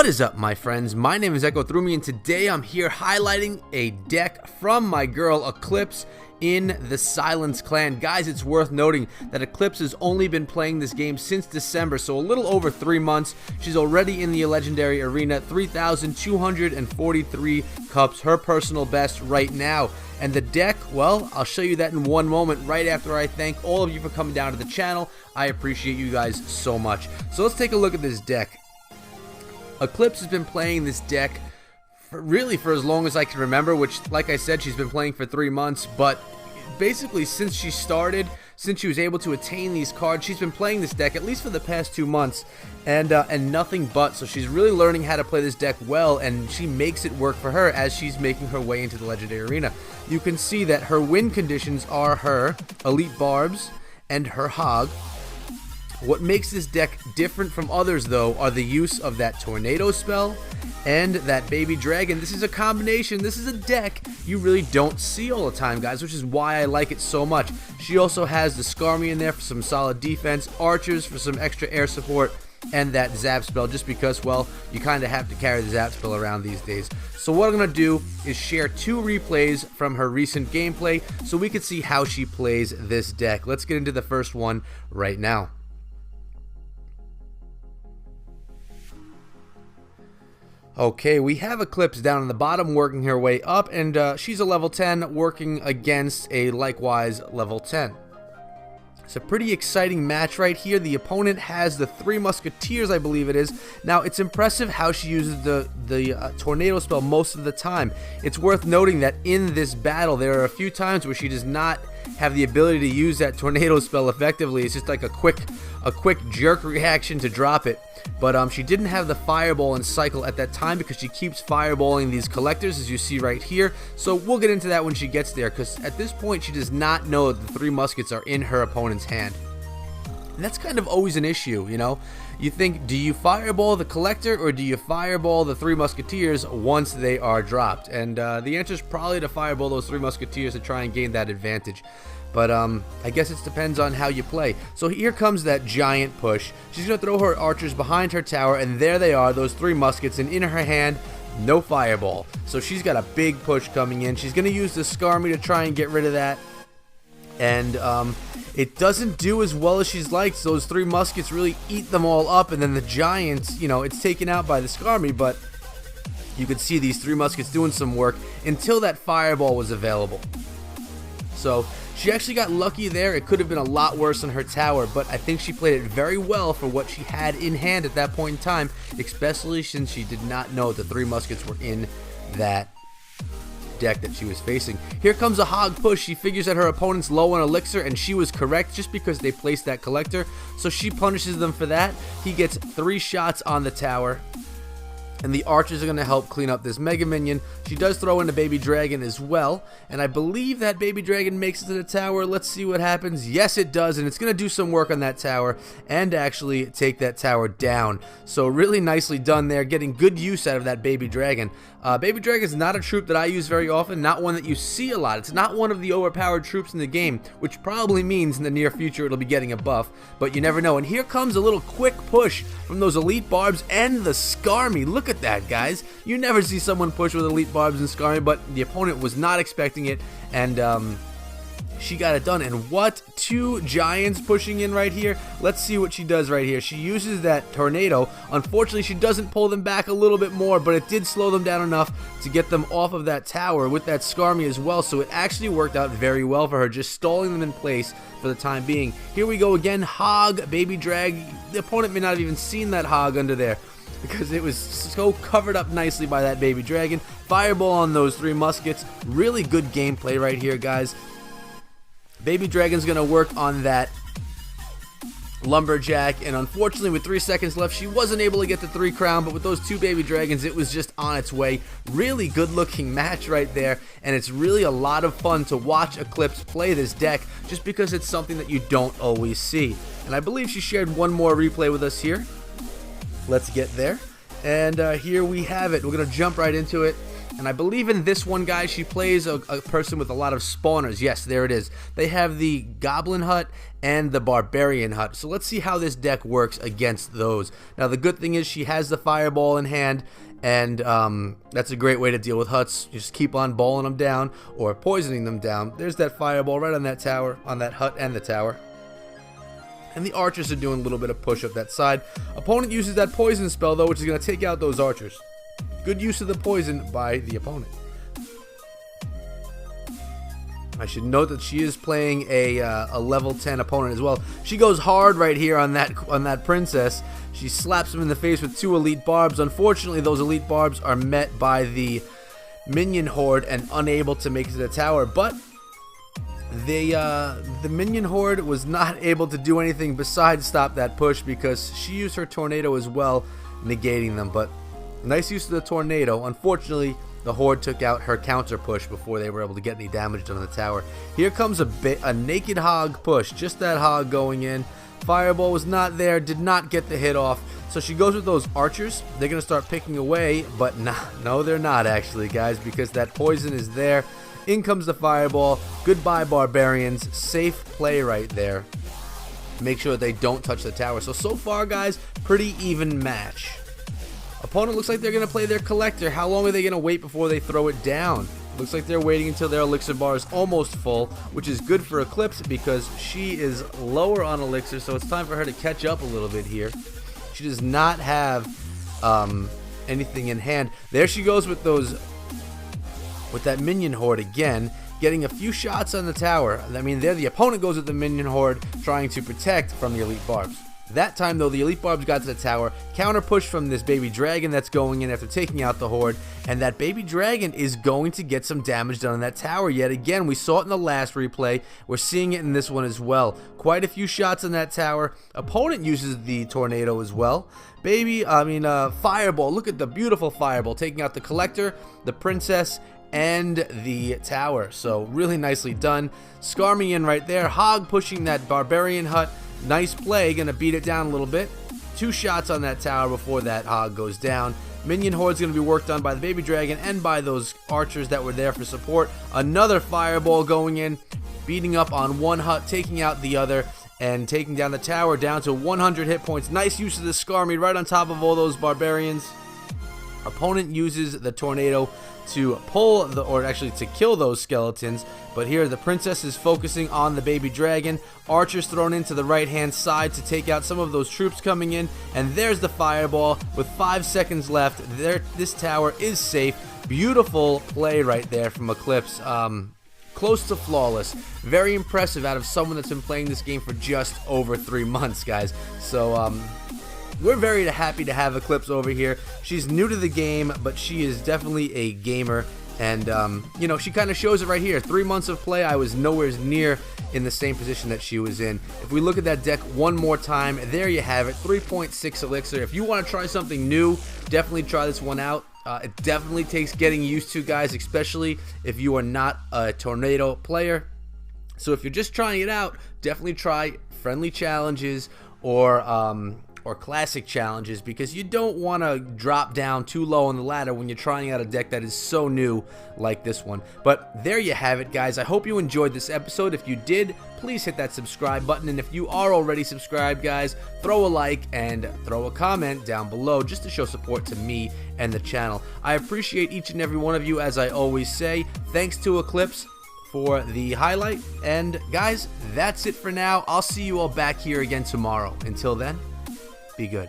What is up, my friends? My name is Echo Through Me, and today I'm here highlighting a deck from my girl Eclipse in the Silence Clan. Guys, it's worth noting that Eclipse has only been playing this game since December, so a little over 3 months. She's already in the Legendary Arena, 3,243 cups, her personal best right now. And the deck, well, I'll show you that in one moment right after I thank all of you for coming down to the channel. I appreciate you guys so much. So let's take a look at this deck. Eclipse has been playing this deck really for as long as I can remember, which, like I said, she's been playing for 3 months, but basically since she started, since she was able to attain these cards, she's been playing this deck at least for the past 2 months, and nothing but. So she's really learning how to play this deck well, and she makes it work for her as she's making her way into the Legendary Arena. You can see that her win conditions are her Elite Barbs and her HOG. What makes this deck different from others, though, are the use of that Tornado spell and that Baby Dragon. This is a combination. This is a deck you really don't see all the time, guys, which is why I like it so much. She also has the Skarmy in there for some solid defense, Archers for some extra air support, and that Zap spell just because, well, you kind of have to carry the Zap spell around these days. So what I'm going to do is share 2 replays from her recent gameplay so we can see how she plays this deck. Let's get into the first one right now. Okay, we have Eclipse down in the bottom working her way up, and she's a level 10 working against a likewise level 10. It's a pretty exciting match right here. The opponent has the 3 Musketeers, I believe it is. Now, it's impressive how she uses the Tornado spell most of the time. It's worth noting that in this battle, there are a few times where she does not have the ability to use that Tornado spell effectively. It's just like a quick jerk reaction to drop it. But she didn't have the Fireball and Cycle at that time because she keeps fireballing these collectors, as you see right here. So we'll get into that when she gets there, because at this point she does not know that the 3 muskets are in her opponent's hand. And that's kind of always an issue, you know? You think, do you fireball the collector or do you fireball the 3 musketeers once they are dropped? And the answer is probably to fireball those 3 musketeers to try and gain that advantage. But I guess it depends on how you play. So here comes that giant push. She's going to throw her archers behind her tower, and there they are, those 3 muskets, and in her hand, no fireball. So she's got a big push coming in. She's going to use the Skarmy to try and get rid of that. And it doesn't do as well as she's liked. Those 3 muskets really eat them all up, and then the giants, you know, it's taken out by the Skarmy, but you could see these 3 muskets doing some work until that fireball was available. So she actually got lucky there. It could have been a lot worse on her tower, but I think she played it very well for what she had in hand at that point in time, especially since she did not know the 3 muskets were in that deck that she was facing. Here comes a HOG push. She figures that her opponent's low on elixir, and she was correct just because they placed that collector, so she punishes them for that. He gets 3 shots on the tower, and the archers are going to help clean up this Mega Minion. She does throw in a Baby Dragon as well, and I believe that Baby Dragon makes it to the tower. Let's see what happens. Yes, it does, and it's going to do some work on that tower and actually take that tower down. So really nicely done there, getting good use out of that Baby Dragon. Baby Dragon is not a troop that I use very often, not one that you see a lot. It's not one of the overpowered troops in the game, which probably means in the near future it'll be getting a buff, but you never know. And here comes a little quick push from those Elite Barbs and the Skarmy. Look at that, guys. You never see someone push with Elite Barbs and Skarmy, but the opponent was not expecting it, and she got it done. And what? 2 giants pushing in right here. Let's see what she does right here. She uses that Tornado. Unfortunately, she doesn't pull them back a little bit more, but it did slow them down enough to get them off of that tower with that Skarmy as well. So it actually worked out very well for her, just stalling them in place for the time being. Here we go again. HOG, Baby Drag. The opponent may not have even seen that HOG under there, because it was so covered up nicely by that Baby Dragon. Fireball on those 3 muskets. Really good gameplay right here, guys. Baby Dragon's going to work on that Lumberjack, and unfortunately with 3 seconds left, she wasn't able to get the 3 crown, but with those 2 Baby Dragons, it was just on its way. Really good looking match right there, and it's really a lot of fun to watch Eclipse play this deck, just because it's something that you don't always see. And I believe she shared one more replay with us here. Let's get there. And here we have it. We're going to jump right into it. And I believe in this one, guys, she plays a person with a lot of spawners. Yes, there it is. They have the Goblin Hut and the Barbarian Hut. So let's see how this deck works against those. Now, the good thing is she has the Fireball in hand, and that's a great way to deal with huts. You just keep on balling them down or poisoning them down. There's that Fireball right on that tower, on that hut and the tower. And the archers are doing a little bit of push up that side. Opponent uses that poison spell, though, which is going to take out those archers. Good use of the poison by the opponent. I should note that she is playing a level 10 opponent as well. She goes hard right here on that princess. She slaps him in the face with 2 elite barbs. Unfortunately, those elite barbs are met by the minion horde and unable to make it to the tower. But the minion horde was not able to do anything besides stop that push, because she used her tornado as well, negating them. But nice use of the tornado. Unfortunately, the horde took out her counter push before they were able to get any damage done on the tower. Here comes a naked hog push. Just that hog going in. Fireball was not there, did not get the hit off. So she goes with those archers. They're going to start picking away, but no, they're not actually, guys, because that poison is there. In comes the Fireball. Goodbye, Barbarians. Safe play right there. Make sure that they don't touch the tower. So far, guys, pretty even match. Opponent looks like they're going to play their collector. How long are they going to wait before they throw it down? Looks like they're waiting until their elixir bar is almost full, which is good for Eclipse because she is lower on elixir, so it's time for her to catch up a little bit here. She does not have anything in hand. There she goes with that minion horde again, getting a few shots on the tower. I mean, there the opponent goes with the minion horde trying to protect from the elite barbs. That time, though, the elite barbs got to the tower, counter push from this baby dragon that's going in after taking out the horde, and that baby dragon is going to get some damage done on that tower yet again. We saw it in the last replay. We're seeing it in this one as well. Quite a few shots on that tower. Opponent uses the tornado as well. Fireball. Look at the beautiful Fireball, taking out the collector, the princess, and the tower. So really nicely done. Skarmy in right there. Hog pushing that Barbarian Hut. Nice play, gonna beat it down a little bit. 2 shots on that tower before that hog goes down. Minion Horde's gonna be worked on by the baby dragon and by those archers that were there for support. Another Fireball going in, beating up on one hut, taking out the other, and taking down the tower down to 100 hit points. Nice use of the Skarmy right on top of all those barbarians. Opponent uses the tornado to to kill those skeletons, but here the princess is focusing on the baby dragon. Archers thrown into the right hand side to take out some of those troops coming in, and there's the Fireball with 5 seconds left. This tower is safe. Beautiful play right there from Eclipse. Close to flawless. Very impressive out of someone that's been playing this game for just over 3 months, guys. So we're very happy to have Eclipse over here. She's new to the game, but she is definitely a gamer. And, she kind of shows it right here. 3 months of play, I was nowhere near in the same position that she was in. If we look at that deck one more time, there you have it. 3.6 elixir. If you want to try something new, definitely try this one out. It definitely takes getting used to, guys, especially if you are not a tornado player. So if you're just trying it out, definitely try friendly challenges or classic challenges, because you don't want to drop down too low on the ladder when you're trying out a deck that is so new like this one. But there you have it, guys. I hope you enjoyed this episode. If you did, please hit that subscribe button, and if you are already subscribed, guys, throw a like and throw a comment down below just to show support to me and the channel. I appreciate each and every one of you, as I always say. Thanks to Eclipse for the highlight, and guys, that's it for now. I'll see you all back here again tomorrow. Until then, be good.